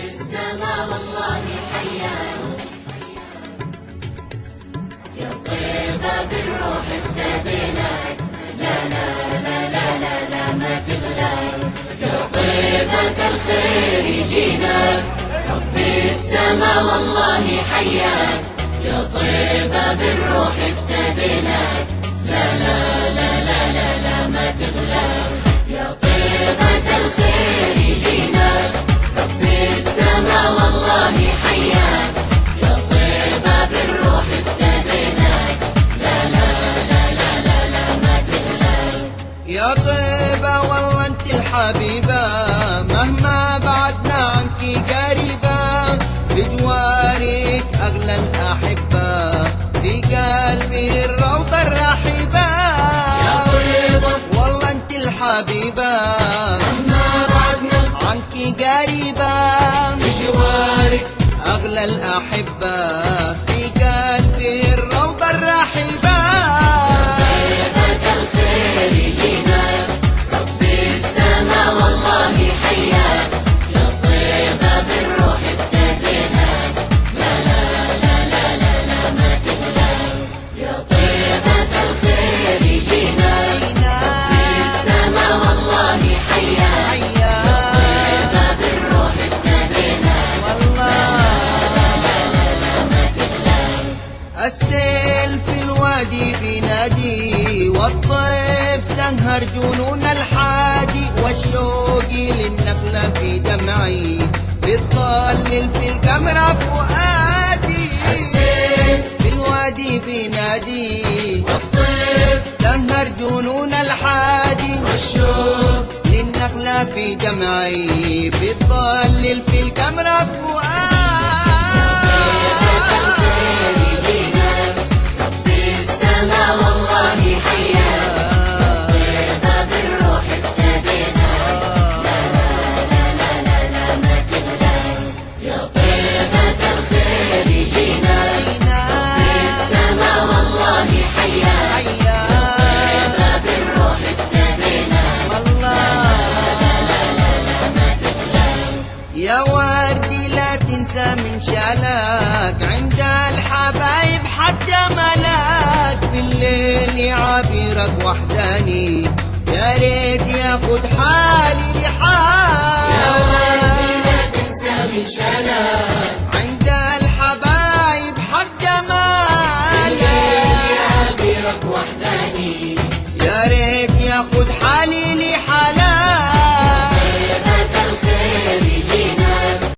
السما والله حياك يا طيبة بالروح افتديناك، لا لا لا لا لا لا ما تغلاك، يا طيبة الخير يجيناك، ربي السما والله حياك، يا طيبة بالروح افتديناك، لا لا لا لا لا لا ما تغلاك، يا طيبة الخير يجيناك، ربي السما والله حياك، يا طيبة بالروح افتديناك، لا لا لا لا لا لا ما تغلاك، يا طيبة والله انت الحبيبة، مهما بعدنا عنك قريبة، بجوارك اغلى الاحبة، في قلبي الروضة الرحيبة، يا طيبة والله انت الحبيبة، مهما بعدنا عنك قريبة، بجوارك اغلى الاحبة، في قلبي الروضة الرحيبة، طيبة الخير يجيناك، ربي السما والله حياك، يا طيبة بالروح افتديناك، لا لا لا لا لا لا ما تغلاك، يا طيبة الخير يجيناك، ربي السما والله حياك، طيبة بالروح افتديناك، السيل في الوادي بينادي، والطيف سهر جنون الحادي، والشوق للنخلة في دمعي، بتضلل في القمر فؤادي، السيل في الوادي بينادي، والطيف سهر جنون الحادي، والشوق للنخلة في دمعي، بتضلل في القمر فؤادي، ربي السما والله حياك، طيبة بالروح افتديناك، لا لا لا لا لا ما تغلاك، يا طيبة الخير يجيناك، ربي السما والله حياك، طيبة بالروح افتديناك، يا وردي لا تنسى من شالك، عند الحبايب حد جمالك، بالليل يعابرك وحداني، يا ريت ياخد حالي يا وردي لحالك، لا تنسى من شلاك،